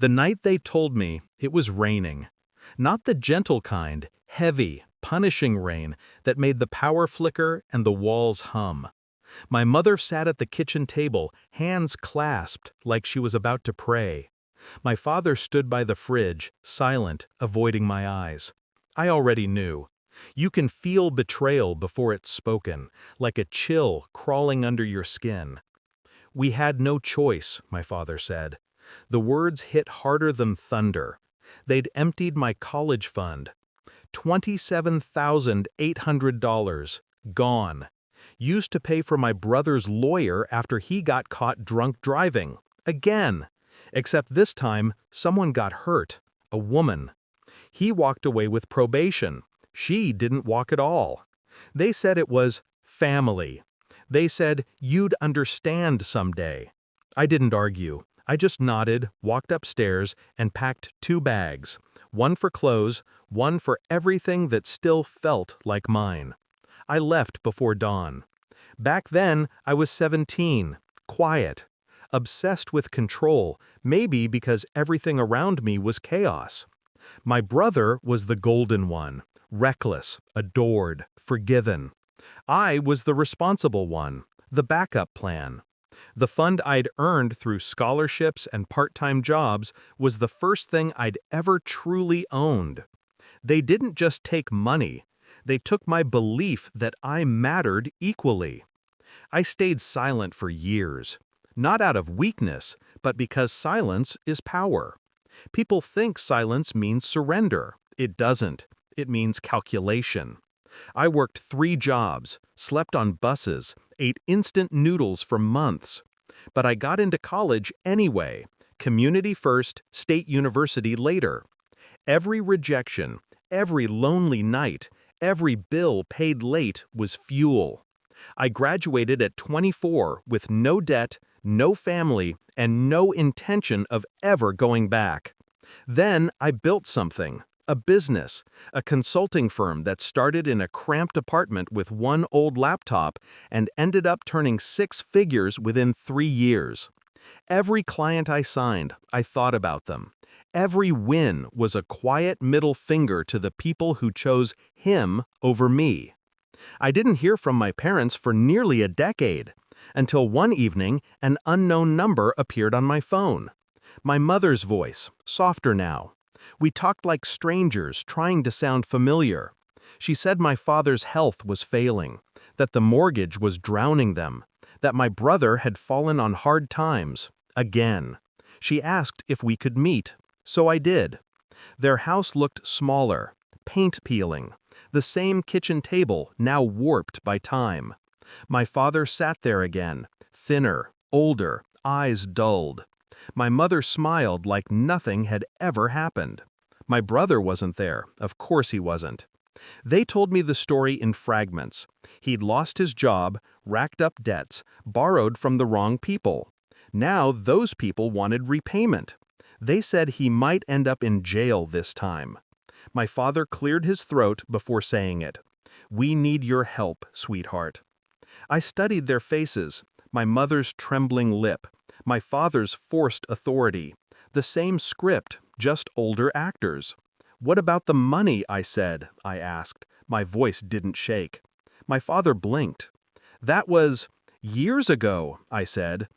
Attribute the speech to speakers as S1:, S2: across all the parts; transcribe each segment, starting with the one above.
S1: The night they told me, it was raining. Not the gentle kind, heavy, punishing rain that made the power flicker and the walls hum. My mother sat at the kitchen table, hands clasped like she was about to pray. My father stood by the fridge, silent, avoiding my eyes. I already knew. You can feel betrayal before it's spoken, like a chill crawling under your skin. "We had no choice," my father said. The words hit harder than thunder. They'd emptied my college fund. $27,800, gone. Used to pay for my brother's lawyer after he got caught drunk driving. Again. Except this time, someone got hurt. A woman. He walked away with probation. She didn't walk at all. They said it was family. They said you'd understand someday. I didn't argue. I just nodded, walked upstairs, and packed 2 bags. One for clothes, one for everything that still felt like mine. I left before dawn. Back then, I was 17, quiet, obsessed with control, maybe because everything around me was chaos. My brother was the golden one, reckless, adored, forgiven. I was the responsible one, the backup plan. The fund I'd earned through scholarships and part-time jobs was the first thing I'd ever truly owned. They didn't just take money. They took my belief that I mattered equally. I stayed silent for years, not out of weakness, but because silence is power. People think silence means surrender. It doesn't. It means calculation. I worked 3 jobs, slept on buses, ate instant noodles for months. But I got into college anyway, community first, state university later. Every rejection, every lonely night, every bill paid late was fuel. I graduated at 24 with no debt, no family, and no intention of ever going back. Then I built something. A business, a consulting firm that started in a cramped apartment with 1 old laptop and ended up turning 6 figures within 3 years. Every client I signed, I thought about them. Every win was a quiet middle finger to the people who chose him over me. I didn't hear from my parents for nearly a decade, until one evening an unknown number appeared on my phone. My mother's voice, softer now. We talked like strangers, trying to sound familiar. She said my father's health was failing, that the mortgage was drowning them, that my brother had fallen on hard times, again. She asked if we could meet, so I did. Their house looked smaller, paint peeling, the same kitchen table now warped by time. My father sat there again, thinner, older, eyes dulled. My mother smiled like nothing had ever happened. My brother wasn't there. Of course he wasn't. They told me the story in fragments. He'd lost his job, racked up debts, borrowed from the wrong people. Now those people wanted repayment. They said he might end up in jail this time. My father cleared his throat before saying it. "We need your help, sweetheart." I studied their faces, my mother's trembling lip, my father's forced authority. The same script, just older actors. "What about the money?" I asked. My voice didn't shake. My father blinked. "That was years ago," I said.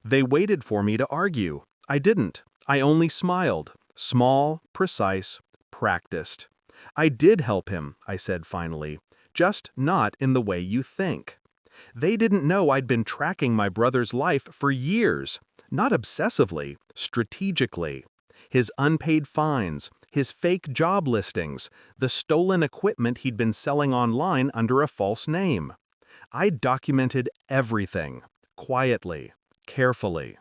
S1: They waited for me to argue. I didn't. I only smiled. Small, precise, practiced. "I did help him," I said finally. "Just not in the way you think." They didn't know I'd been tracking my brother's life for years, not obsessively, strategically. His unpaid fines, his fake job listings, the stolen equipment he'd been selling online under a false name. I'd documented everything, quietly, carefully.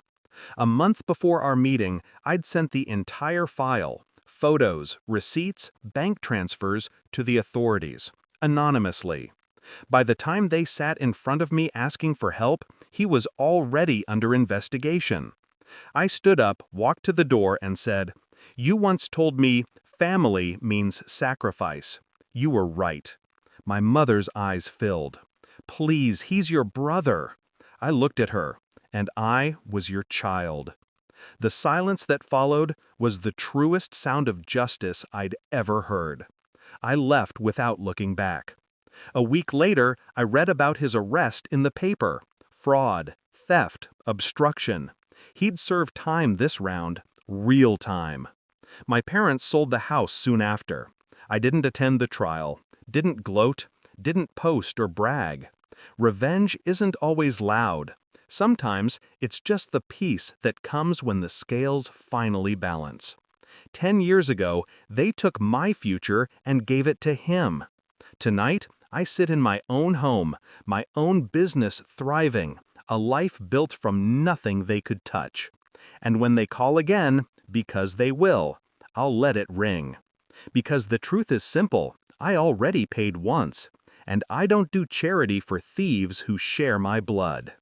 S1: A month before our meeting, I'd sent the entire file, photos, receipts, bank transfers, to the authorities, anonymously. By the time they sat in front of me asking for help, he was already under investigation. I stood up, walked to the door, and said, "You once told me family means sacrifice. You were right." My mother's eyes filled. "Please, he's your brother." I looked at her, "And I was your child." The silence that followed was the truest sound of justice I'd ever heard. I left without looking back. A week later, I read about his arrest in the paper. Fraud, theft, obstruction. He'd served time this round, real time. My parents sold the house soon after. I didn't attend the trial, didn't gloat, didn't post or brag. Revenge isn't always loud. Sometimes it's just the peace that comes when the scales finally balance. 10 years ago, they took my future and gave it to him. Tonight, I sit in my own home, my own business thriving, a life built from nothing they could touch. And when they call again, because they will, I'll let it ring. Because the truth is simple, I already paid once, and I don't do charity for thieves who share my blood.